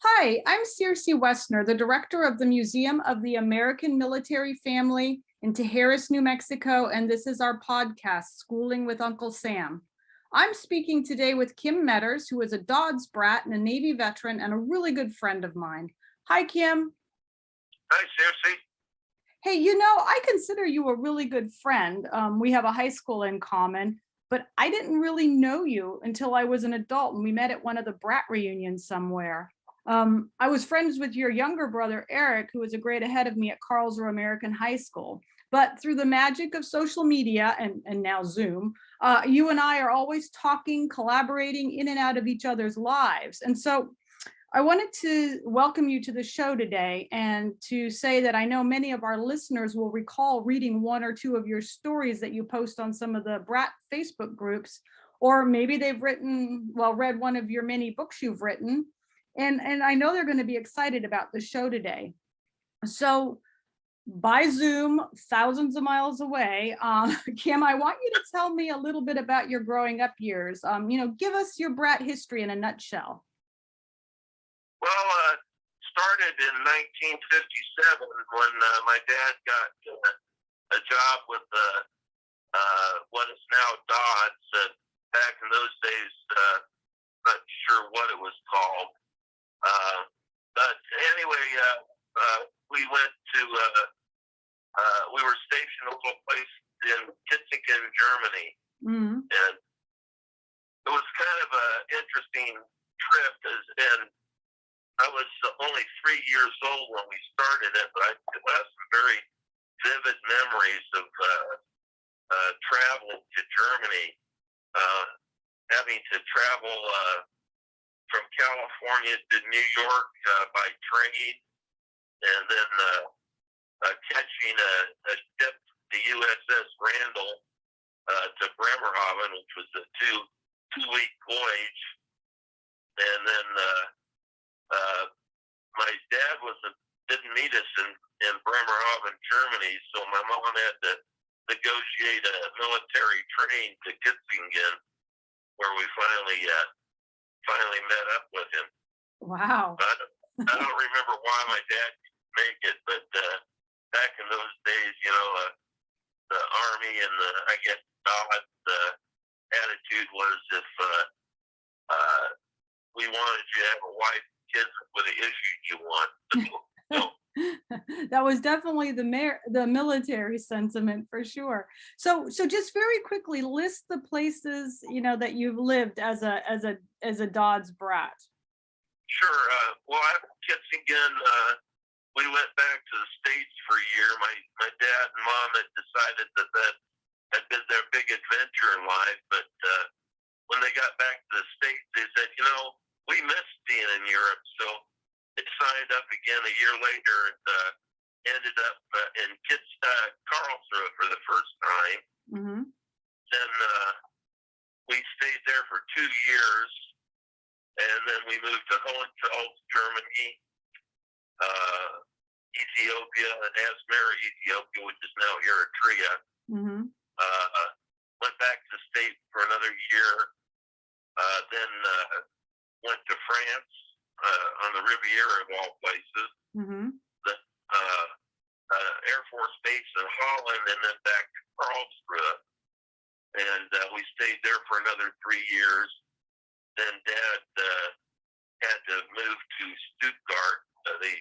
Hi, I'm Circe Woessner, the director of the Museum of the American Military Family in Tijeras, New Mexico, and this is our podcast, Schooling with Uncle Sam. I'm speaking today with Kim Metters, who is a DODDS brat and a Navy veteran and a really good friend of mine. Hi, Kim. Hi, Circe. Hey, I consider you a really good friend. We have a high school in common, but I didn't really know you until I was an adult and we met at one of the brat reunions somewhere. I was friends with your younger brother, Eric, who was a grade ahead of me at Carlson American High School. But through the magic of social media and now Zoom, you and I are always talking, collaborating in and out of each other's lives. And so I wanted to welcome you to the show today and to say that I know many of our listeners will recall reading one or two of your stories that you post on some of the Brat Facebook groups, or maybe they've read one of your many books you've written. And I know they're going to be excited about the show today. So by Zoom, thousands of miles away, Kim, I want you to tell me a little bit about your growing up years. Give us your brat history in a nutshell. Well, started in 1957 when my dad got a job with what is now DODDS. Back in those days, not sure what it was called. But anyway, we went to, we were stationed a little place in Kitzingen, Germany. Mm-hmm. And it was kind of an interesting trip, and I was only 3 years old when we started it, but I have some very vivid memories of travel to Germany, having to travel from California to New York by train, and then catching a ship, the USS Randall, to Bremerhaven, which was a two-week voyage, and then my dad didn't meet us in Bremerhaven, Germany, so my mom had to negotiate a military train to Kitzingen, where we finally met up with him. Wow. I don't remember why my dad could make it, but back in those days, the Army and I guess DODDS, the attitude was if we wanted you to have a wife, kids with the issues you want. So, that was definitely the military sentiment for sure. So just very quickly list the places that you've lived as a DODDS brat. Sure. Well, after Kitzingen, we went back to the States for a year. My dad and mom had decided that had been their big adventure in life, but when they got back to the States, they said, we missed being in Europe, so they signed up again a year later and ended up in Carlson for the first time. Mm-hmm. Then we stayed there for 2 years, and then we moved to Hohenfels, Germany, Ethiopia, and Asmara, Ethiopia, which is now Eritrea. Mm-hmm. Went back to the States for another year, then went to France on the Riviera of all places. Mm-hmm. The Air Force Base in Holland, and then back to Karlsruhe. And we stayed there for another 3 years. Then Dad had to move to Stuttgart. They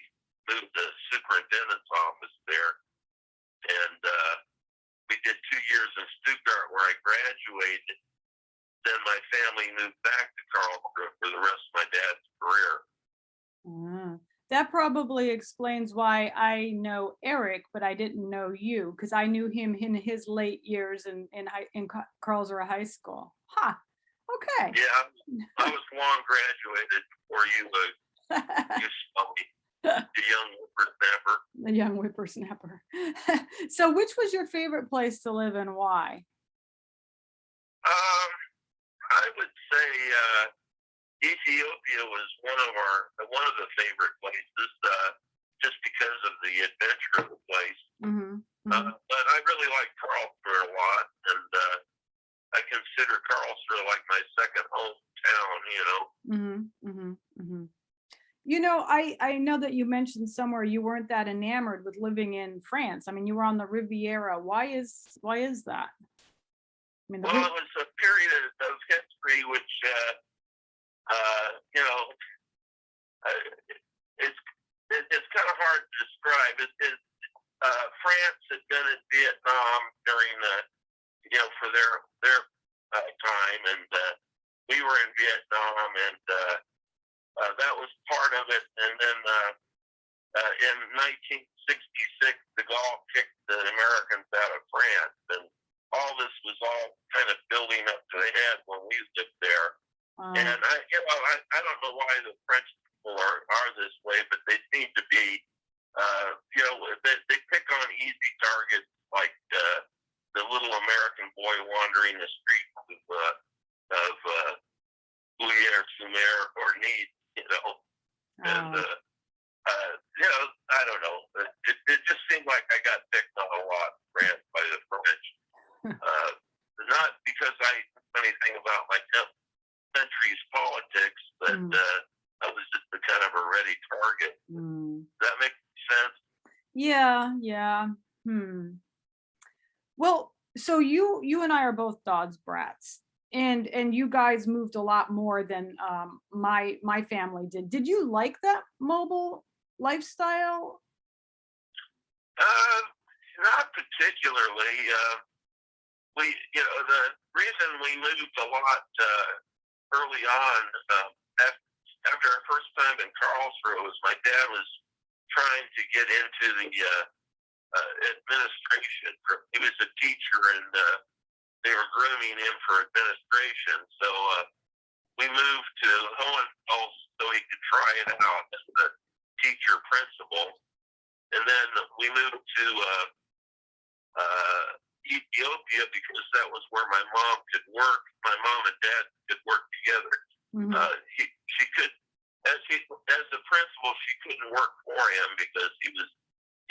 moved the superintendent's office there. And we did 2 years in Stuttgart where I graduated. Then my family moved back to Karlsruhe for the rest of my dad's career. That probably explains why I know Eric, but I didn't know you, because I knew him in his late years in Karlsruhe High School. Okay. Yeah, I was long graduated before you saw me, the young whippersnapper. The young whippersnapper. So which was your favorite place to live and why? I would say Ethiopia was one of the favorite places, just because of the adventure of the place. Mm-hmm. But I really like Karlsruhe a lot, and I consider Karlsruhe like my second hometown. Mm-hmm. Mm-hmm. Mm-hmm. I know that you mentioned somewhere you weren't that enamored with living in France. I mean, you were on the Riviera. Why is that? I mean, Well, it was a period of history which, you know, it's it's kind of hard to describe. France had been in Vietnam during for their time, and we were in Vietnam, and that was part of it. And then in 1966, de Gaulle kicked the Americans out of France, and all this was all kind of building up to the head when we lived there. And I don't know why the French people are this way, but they seem to be, they pick on easy targets like the little American boy wandering the streets of Bouillère-sur-Mer or Nice, and I don't know. It just seemed like I got picked on a lot, France, by the French. Not because I knew anything about my country's politics, but I was just a kind of a ready target. Does that make sense? Yeah. Well, so you and I are both DODDS brats, and you guys moved a lot more than my family did. Did you like that mobile lifestyle? Not particularly. The reason we moved a lot early on, after our first time in Carlson, was my dad was trying to get into the administration. He was a teacher, and they were grooming him for administration. So we moved to Hohenfels so he could try it out as the teacher principal. And then we moved to Ethiopia because that was where my mom could work. My mom and dad could work together. She could, as the principal, she couldn't work for him because he was,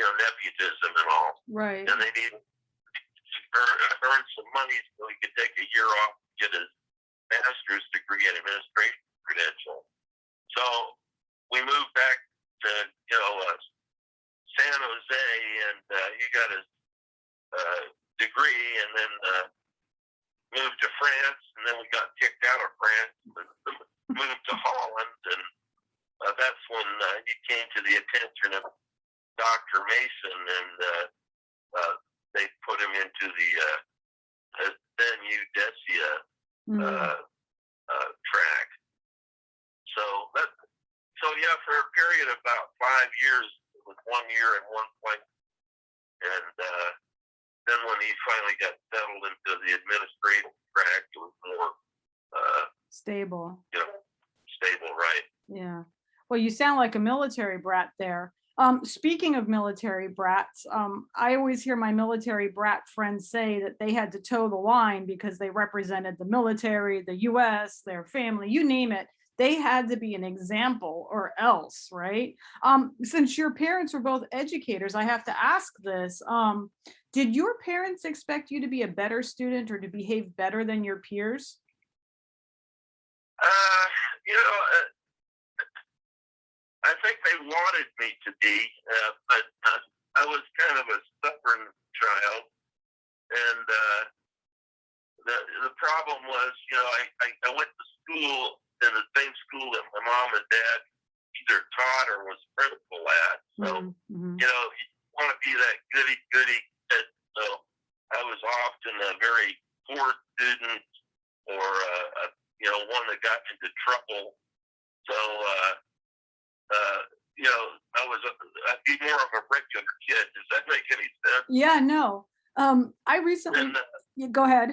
nepotism and all. Right. And they needed to earn some money so he could take a year off to get his master's degree in administration credential. So we moved back to, San Jose, and he got his degree, and then moved to France, and then we got kicked out of France and moved to Holland, and that's when he came to the attention of Dr. Mason, and they put him into the then UDESIA track. So yeah, for a period of about 5 years, it was 1 year in one place, and then when he finally got settled into the administrative track, it was more stable. Stable, right? Yeah. Well, you sound like a military brat there. Speaking of military brats, I always hear my military brat friends say that they had to toe the line because they represented the military, the US, their family, you name it. They had to be an example or else, right? Since your parents were both educators, I have to ask this. Did your parents expect you to be a better student or to behave better than your peers? I think they wanted me to be, but I was kind of a stubborn child, and the problem was, I went to school in the same school that my mom and dad either taught or was principal at. So, you want to be that goody kid. So I was often a very poor student, or one that got into trouble. So I'd be more of a regular kid. Does that make any sense? Yeah, no. I recently, go ahead.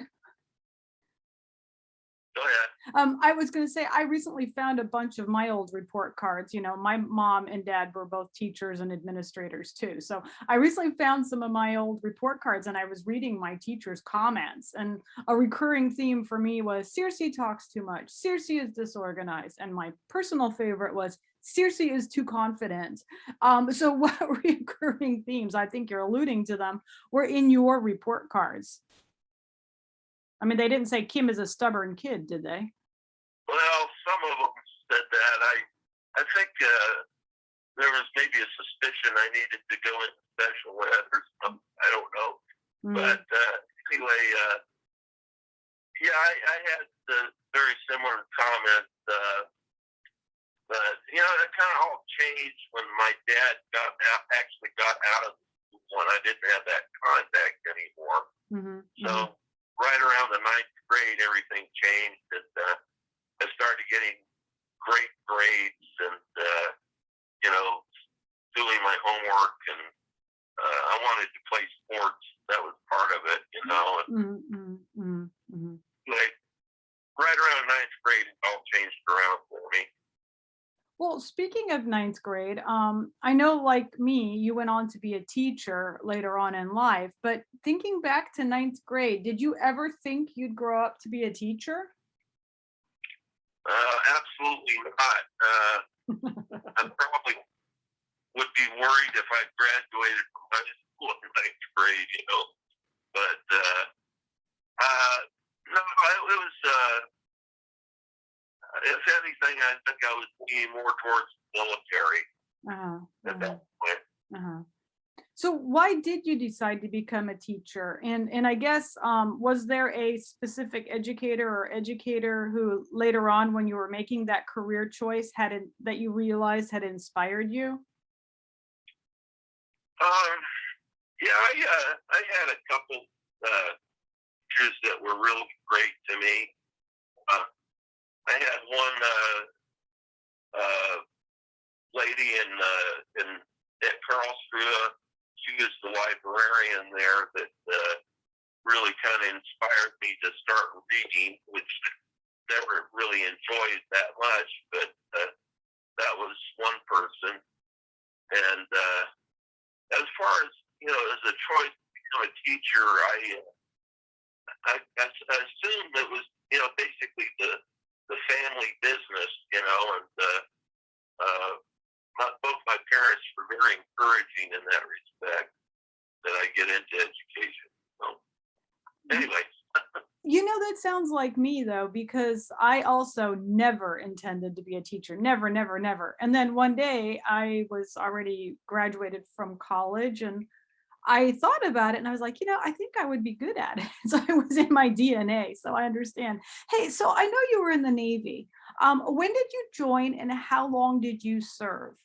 Go ahead. I was going to say, I recently found a bunch of my old report cards. My mom and dad were both teachers and administrators too. So I recently found some of my old report cards, and I was reading my teachers' comments, and a recurring theme for me was Circe talks too much. Circe is disorganized. And my personal favorite was Circe is too confident. So what recurring themes, I think you're alluding to them, were in your report cards? I mean, they didn't say Kim is a stubborn kid, did they? Well, some of them said that. I think there was maybe a suspicion I needed to go into special ed or something. I don't know. But anyway, yeah, I had very similar comments. But, you know, it kind of all changed when my dad actually got out of school and I didn't have that contact anymore. So right around the 9th grade, everything changed. And I started getting great grades and, you know, doing my homework. And I wanted to play sports. That was part of it, you know. And, like, right around 9th grade, it all changed around for me. Well, speaking of 9th grade, I know like me, you went on to be a teacher later on in life, but thinking back to 9th grade, did you ever think you'd grow up to be a teacher? Absolutely not. I probably would be worried if I graduated from high school in 9th grade, you know. But no, it was. If anything, I think I was leaning more towards the military at that point. So why did you decide to become a teacher? And I guess, was there a specific educator who later on when you were making that career choice that you realized had inspired you? Yeah, I had a couple teachers that were really great to me. I had one lady at Carlson. She was the librarian there that really kind of inspired me to start reading, which I never really enjoyed that much, but that was one person. And as far as, you know, as a choice to become a teacher, I assumed it was, you know, basically the family business, you know, and both my parents were very encouraging in that respect that I get into education. So, anyway. You know, that sounds like me though, because I also never intended to be a teacher. Never, never, never. And then one day I was already graduated from college and I thought about it and I was like, you know, I think I would be good at it. So it was in my DNA. So I understand. Hey, so I know you were in the Navy. When did you join and how long did you serve?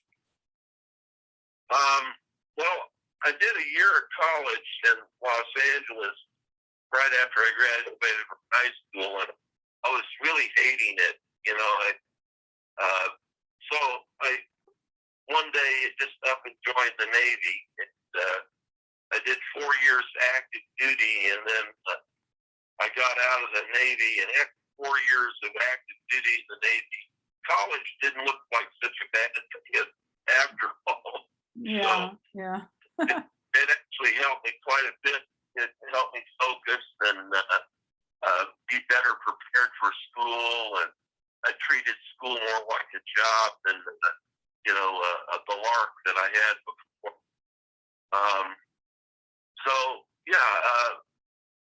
Well, I did a year of college in Los Angeles right after I graduated from high school, and I was really hating it. You know, so I one day just up and joined the Navy. I did 4 years active duty, and then I got out of the Navy. And after 4 years of active duty in the Navy, college didn't look like such a bad thing after all. Yeah, so yeah. it actually helped me quite a bit. It helped me focus and be better prepared for school. And I treated school more like a job than, you know, the lark that I had before. So, yeah,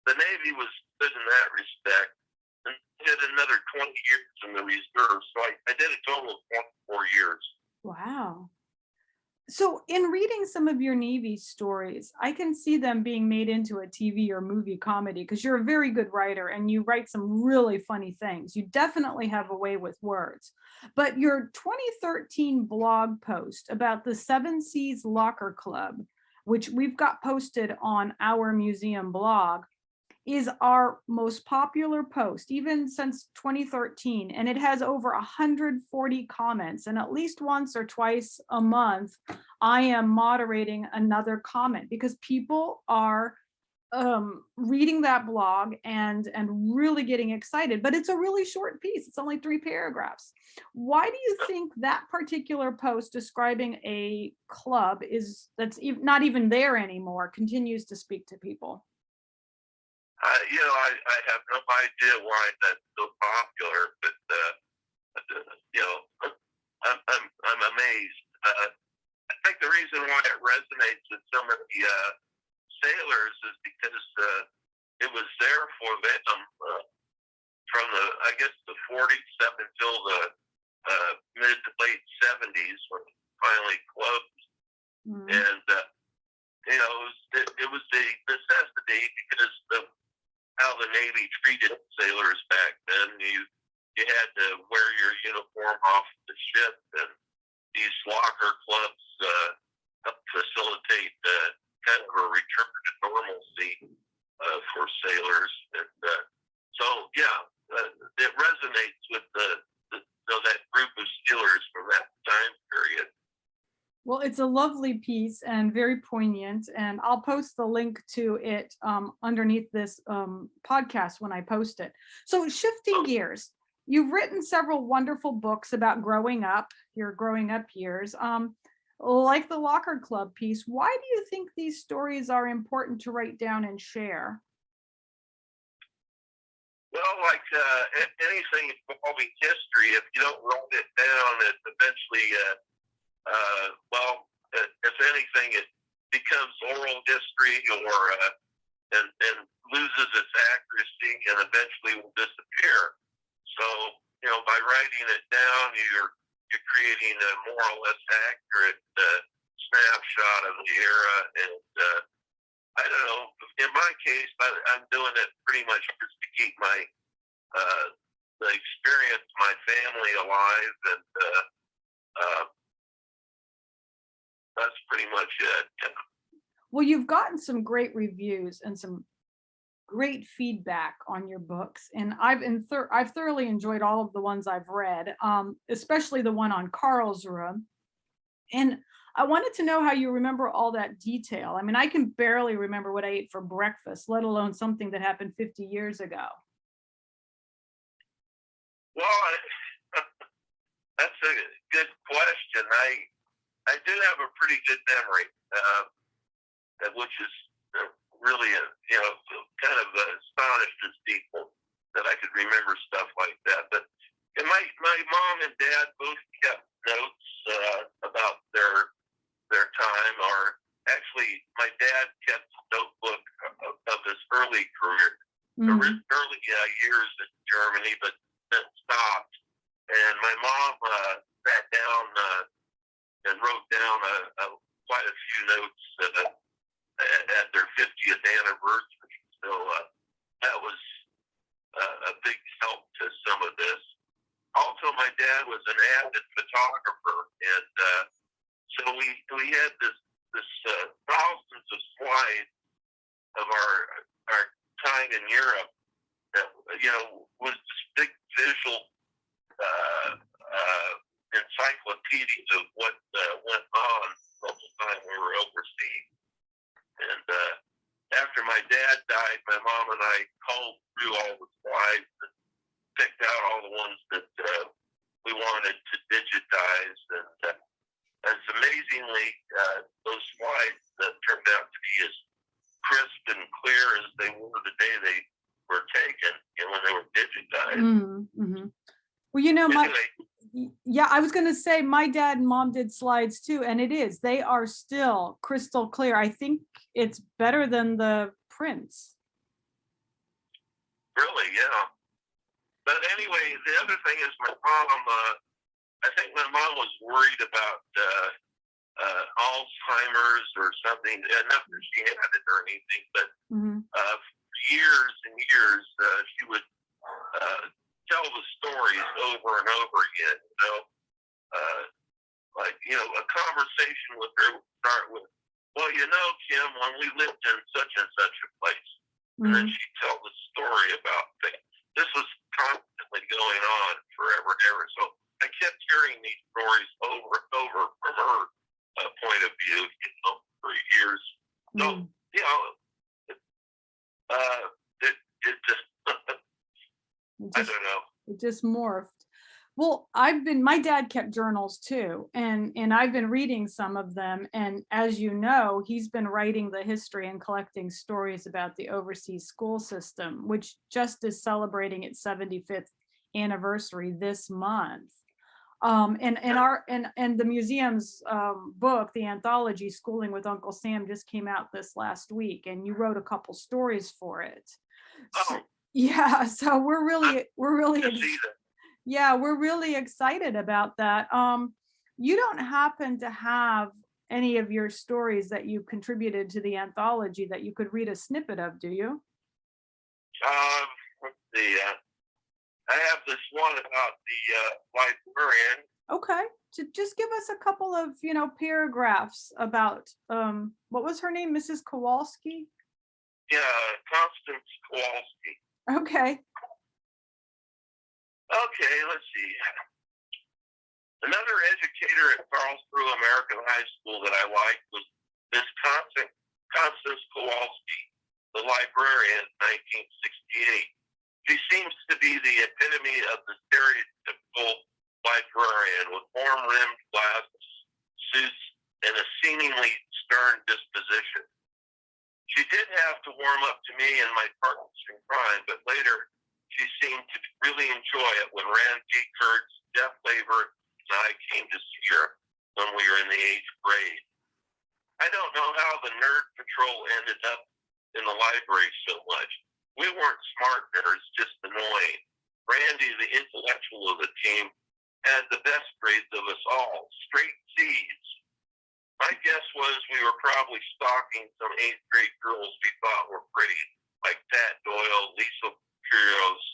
the Navy was good in that respect. And I did another 20 years in the reserve. So I did a total of 24 years. Wow. So in reading some of your Navy stories, I can see them being made into a TV or movie comedy because you're a very good writer and you write some really funny things. You definitely have a way with words. But your 2013 blog post about the Seven Seas Locker Club, which we've got posted on our museum blog, is our most popular post, even since 2013. And it has over 140 comments. And at least once or twice a month, I am moderating another comment because people are reading that blog and really getting excited. But it's a really short piece. It's only 3 paragraphs. Why do you think that particular post describing a club that's not even there anymore continues to speak to people? You know, I have no idea why that's so popular, but you know, I'm amazed. I think the reason why it resonates with so many sailors is because it was there for them from the 40s up until the mid to late '70s when it finally closed. Mm. And it was a necessity because of how the Navy treated sailors back then. You had to wear your uniform off the ship, and these locker clubs help facilitate kind of a return to normalcy for sailors. And so, yeah, it resonates with that group of sailors from that time period. Well, it's a lovely piece and very poignant, and I'll post the link to it underneath this podcast when I post it. So shifting gears, you've written several wonderful books about growing up, your growing up years. Like the Locker Club piece, why do you think these stories are important to write down and share? Well, like anything involving history, if you don't write it down, it eventually, if anything, it becomes oral history and loses its accuracy and eventually will disappear. So, by writing it down, you're creating a more or less accurate snapshot of the era. And I don't know, in my case, I'm doing it pretty much just to keep the experience of my family alive, and that's pretty much it. Well, you've gotten some great reviews and some great feedback on your books, and I've thoroughly enjoyed all of the ones I've read, especially the one on Karlsruhe. And I wanted to know how you remember all that detail. I mean, I can barely remember what I ate for breakfast, let alone something that happened 50 years ago. Well, that's a good question. I do have a pretty good memory, which is really, kind of astonished as people that I could remember stuff like that. But my mom and dad both kept notes about their time, or actually, my dad kept a notebook of his early career, early years in Germany, but then stopped. And my mom sat down and wrote down quite a few notes at their 50th anniversary. So that was a big help to some of this. Also, my dad was an avid photographer, and so we had this thousands of slides of our time in Europe that was this big visual encyclopedias of what went on the whole time we were overseas. And after my dad died, my mom and I culled through all the slides and picked out all the ones that we wanted to digitize. And amazingly, those slides turned out to be as crisp and clear as they were the day they were taken, when they were digitized. Mm-hmm. Well, yeah, I was going to say my dad and mom did slides too, and they are still crystal clear. I think it's better than the prints. Really, yeah. But anyway, the other thing is my mom, I think my mom was worried about Alzheimer's or something. Not that she had it or anything, but for years and years, she would tell the stories over and over again. A conversation with her would start with, "Well, Kim, when we lived in such and such a place," and then she'd tell the story about things. This was constantly going on forever and ever. So I kept hearing these stories over and over from her point of view, for years. So, it just, I don't know. It just morphed. Well, my dad kept journals too, and I've been reading some of them. And as you know, he's been writing the history and collecting stories about the overseas school system, which just is celebrating its 75th anniversary this month. And the museum's book, the anthology "Schooling with Uncle Sam," just came out this last week, and you wrote a couple stories for it. Oh. Yeah, so we're really excited about that. you don't happen to have any of your stories that you contributed to the anthology that you could read a snippet of, do you? Let's see. I have this one about the librarian. Okay, just give us a couple of, paragraphs about, what was her name, Mrs. Kowalski? Yeah, Constance Kowalski. Okay. Okay, let's see. Another educator at Carlson American High School that I liked was Miss Constance Kowalski, the librarian in 1968. She seems to be the epitome of the stereotypical librarian with warm-rimmed glasses, suits, and a seemingly stern disposition. She did have to warm up to me and my partners in crime, but later she seemed to really enjoy it when Randy Kurtz, Jeff Labor, and I came to see her when we were in the 8th grade. I don't know how the nerd patrol ended up in the library so much. We weren't smart nerds, just annoying. Randy, the intellectual of the team, had the best grades of us all, straight C's. My guess was we were probably stalking some 8th grade girls we thought were pretty, like Pat Doyle, Lisa Curios.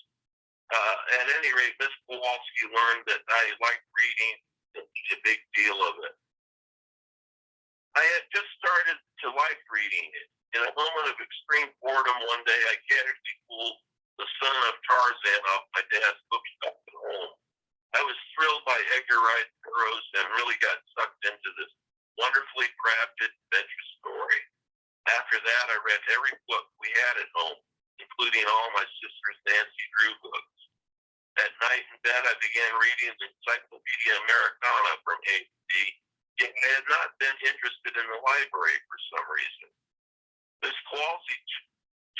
At any rate, Miss Kowalski learned that I liked reading and made a big deal of it. I had just started to like reading it. In a moment of extreme boredom one day, I casually pulled The Son of Tarzan off my dad's bookshelf at home. I was thrilled by Edgar Rice Burroughs and really got sucked into this wonderfully crafted adventure story. After that, I read every book we had at home, including all my sister's Nancy Drew books. At night in bed, I began reading the Encyclopedia Americana from A to D, yet I had not been interested in the library for some reason. Miss Kowalski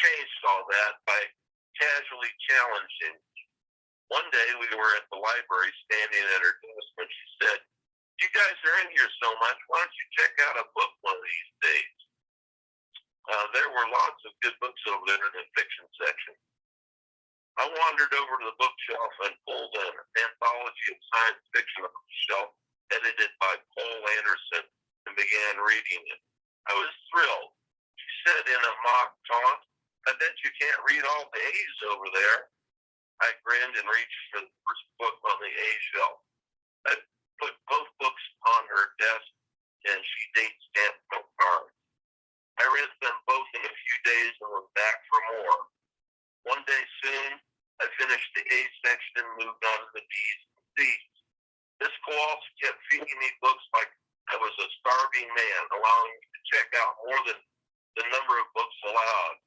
changed all that by casually challenging me. One day we were at the library standing at her desk when she said, "You guys are in here so much, why don't you check out a book one of these days?" There were lots of good books over there in the fiction section. I wandered over to the bookshelf and pulled an anthology of science fiction off the shelf edited by Paul Anderson and began reading it. I was thrilled. She said in a mock taunt, "I bet you can't read all the A's over there." I grinned and reached for the first book on the A shelf. I put both books on her desk and she date stamped my cards. I read them both in a few days and was back for more. One day soon, I finished the A section and moved on to the B's and C's. Miss Kowalski kept feeding me books like I was a starving man, allowing me to check out more than the number of books allowed.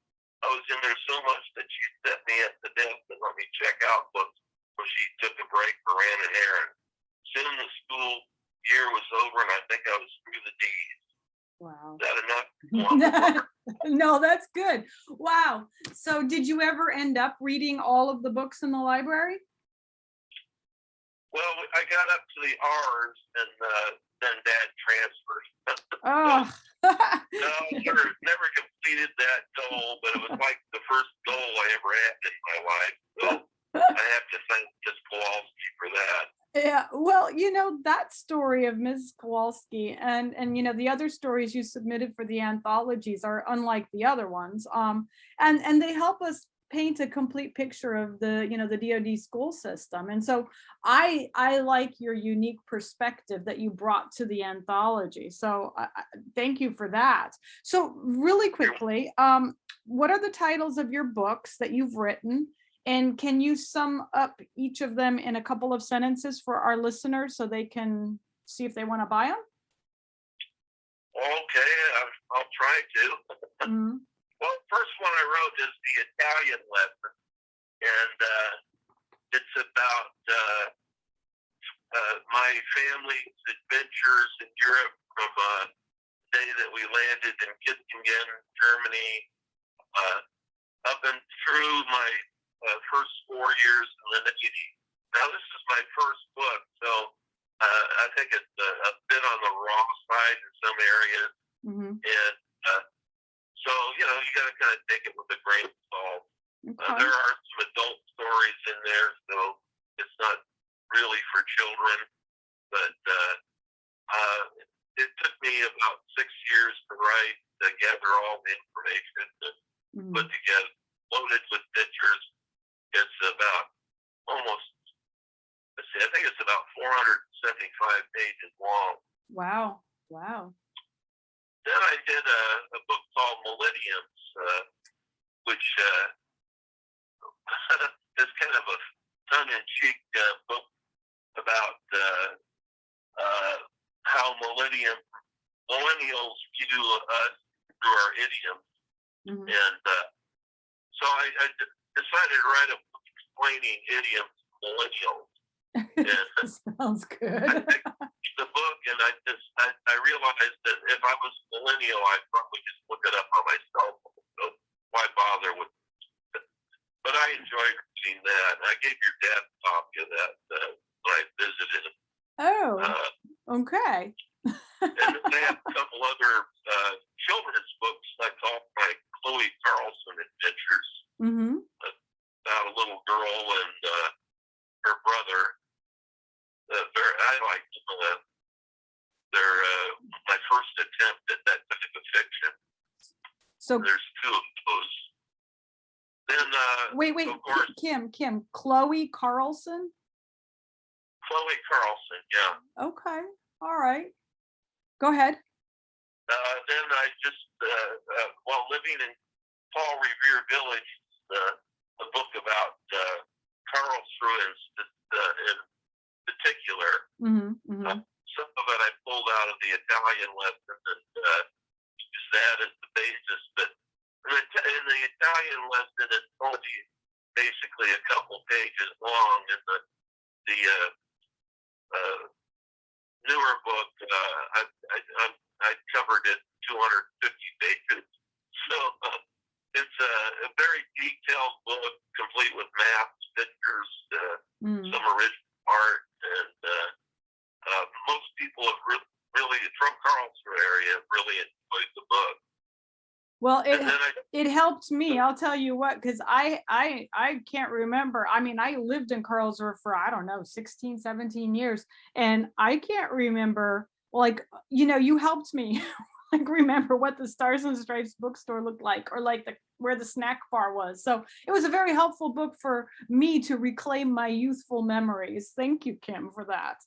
I was in there so much that she set me at the desk and let me check out books when she took a break or ran an errand. Soon the school year was over and I think I was through the D's. Wow. Is that enough? No, that's good. Wow. So did you ever end up reading all of the books in the library? Well, I got up to the R's and then Dad transferred. Oh. No, never completed that goal, but it was like the first goal I ever had in my life. So I have to thank Miss Kowalski for that. Yeah, well, that story of Ms. Kowalski and the other stories you submitted for the anthologies are unlike the other ones. And they help us paint a complete picture of the the DOD school system. And so I like your unique perspective that you brought to the anthology. So thank you for that. So really quickly, what are the titles of your books that you've written? And can you sum up each of them in a couple of sentences for our listeners so they can see if they want to buy them? Okay, I'll try to. Mm-hmm. Well, the first one I wrote is The Italian Lesson, and it's about my family's adventures in Europe from the day that we landed in Kitzingen, Germany, up and through my first 4 years in the Navy. Now, this is my first book, so I think it's a bit on the raw side in some areas. Mm-hmm. And so, you got to kind of take it with a grain of salt. Okay. There are some adult stories in there, so it's not really for children, but It took me about 6 years to write, to gather all the information, to put together, loaded with pictures. It's about almost, let's see, I think it's about 475 pages long. Wow. Wow. Then I did a book called Millenniums, which is kind of a tongue-in-cheek book about how millennials view us through our idioms. And so I decided to write a book explaining idioms to millennials. And sounds good. I picked the book, and I realized that if I was a millennial, I'd probably just look it up on my cell phone. So why bother with it? But I enjoyed reading that. I gave your dad a copy of that when I visited. Oh, okay. And then they have a couple other children's books I call my Chloe Carlson Adventures, about a little girl and her brother. I like them. They're my first attempt at that type of fiction. So there's two of those. Then wait, of course, Kim, Chloe Carlson. Chloe Carlson, yeah. Okay, all right. Go ahead. Then I just, while living in Paul Revere Village, a book about Karlsruhe in particular. Some of it I pulled out of the Italian lesson and used that as the basis. But in the Italian lesson, it's only basically a couple pages long, and the newer book, I covered it 250 pages. So it's a very detailed book, complete with maps, pictures, some original art, and most people have really from Carlsruhe area really enjoyed the book. Well, it helped me. I'll tell you what, because I can't remember. I mean, I lived in Karlsruhe for, I don't know, 16, 17 years. And I can't remember, like, you helped me like remember what the Stars and Stripes bookstore looked like, or like where the snack bar was. So it was a very helpful book for me to reclaim my youthful memories. Thank you, Kim, for that.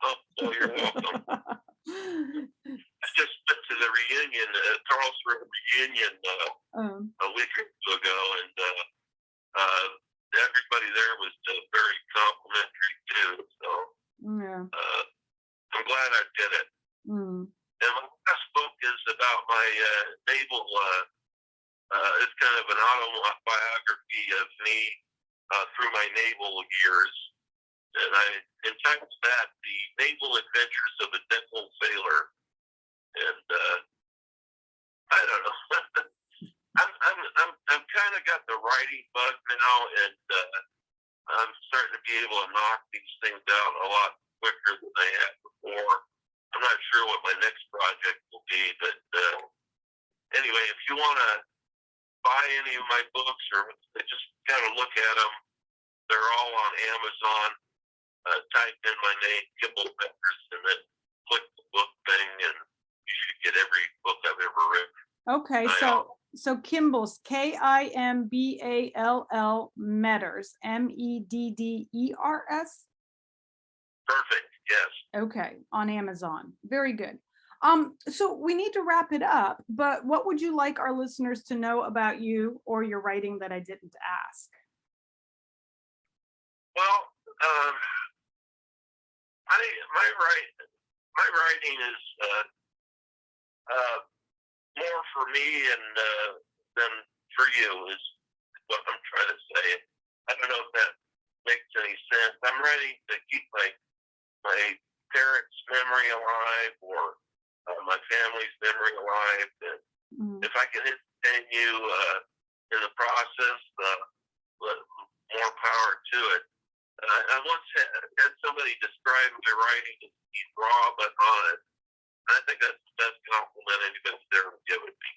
Oh, you're welcome. I just went to the reunion, Karlsruhe reunion, a week or two ago, and everybody there was very complimentary too. So I'm glad I did it. And my last book is about my naval. It's kind of an autobiography of me through my naval years. And I entitled that "The Naval Adventures of a Dental Sailor." And I don't know. I'm kind of got the writing bug now, and I'm starting to be able to knock these things out a lot quicker than I had before. I'm not sure what my next project will be, but anyway, if you want to buy any of my books or just kind of look at them, they're all on Amazon. Type in my name, Kimball Peppers, and then click the book thing, and you should get every book I've ever written. Okay, so Kimball's Kimball Medders, Medders. Perfect. Yes. Okay, on Amazon. Very good. So we need to wrap it up, but what would you like our listeners to know about you or your writing that I didn't ask? Well, my writing is more for me and than for you, is what I'm trying to say. I don't know if that makes any sense. I'm writing to keep my parents' memory alive, or my family's memory alive. And if I can entertain you in the process, more power to it. I once had somebody describe my writing as raw but honest. I think that's the best compliment anybody's ever given me.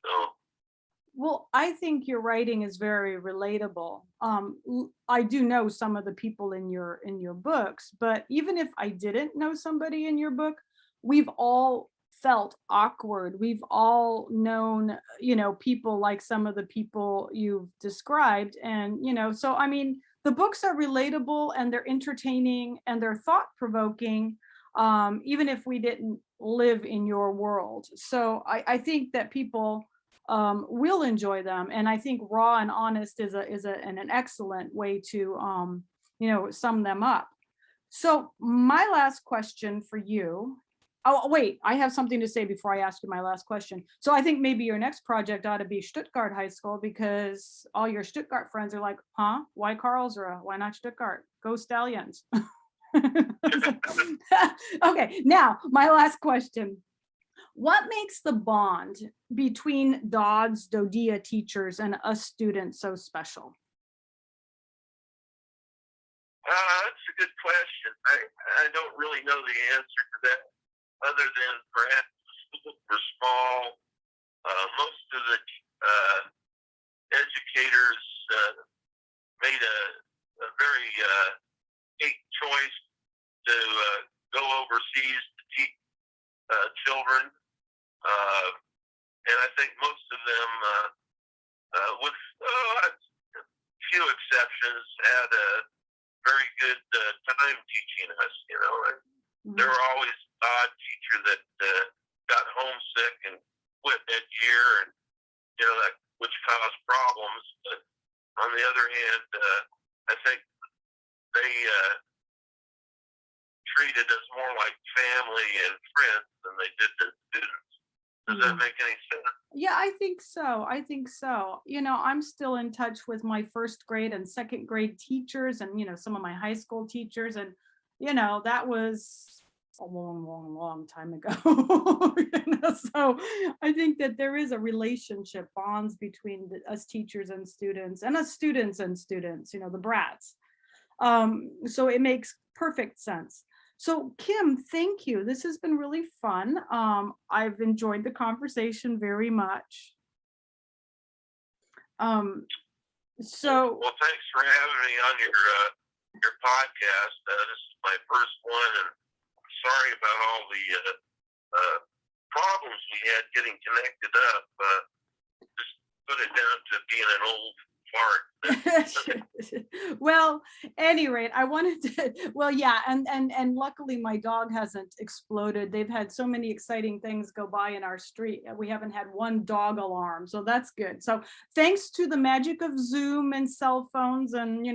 So Well, I think your writing is very relatable. I do know some of the people in your books, but even if I didn't know somebody in your book, we've all felt awkward. We've all known, people like some of the people you've described. And, so I mean, the books are relatable and they're entertaining and they're thought provoking, even if we didn't live in your world. So I think that people will enjoy them. And I think raw and honest is an excellent way to sum them up. So my last question for you. Oh wait, I have something to say before I ask you my last question. So I think maybe your next project ought to be Stuttgart High School, because all your Stuttgart friends are like, huh? Why Karlsruhe? Why not Stuttgart? Go Stallions. Okay, now my last question. What makes the bond between DODDS teachers and us students so special? That's a good question. I don't really know the answer to that, other than perhaps we're small. Most of the educators made a very big choice to go overseas to teach children. And I think most of them, with a few exceptions, had a very good time teaching us. There were always odd teacher that got homesick and quit mid-year, and that which caused problems. But on the other hand, I think they treated us more like family and friends than they did the students. Does that make any sense? Yeah, I think so. I think so. I'm still in touch with my first grade and second grade teachers and, some of my high school teachers. And, that was a long, long, long time ago. So I think that there is a relationship bonds between us teachers and students us students and students, the brats. So it makes perfect sense. So Kim, thank you. This has been really fun. I've enjoyed the conversation very much. So Well, thanks for having me on your podcast. This is my first one, and I'm sorry about all the problems we had getting connected up. Just put it down to being an old fart. Well, any rate, I wanted to, well, yeah, and luckily my dog hasn't exploded. They've had so many exciting things go by in our street. We haven't had one dog alarm, so that's good. So thanks to the magic of Zoom and cell phones and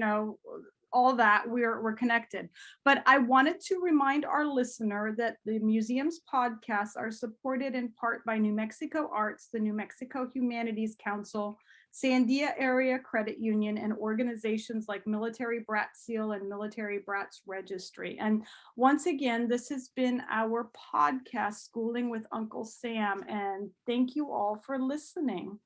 all that, we're connected. But I wanted to remind our listener that the museum's podcasts are supported in part by New Mexico Arts, the New Mexico Humanities Council, Sandia Area Credit Union, and organizations like Military Brat Seal and Military Brats Registry. And once again, this has been our podcast, Schooling with Uncle Sam, and thank you all for listening.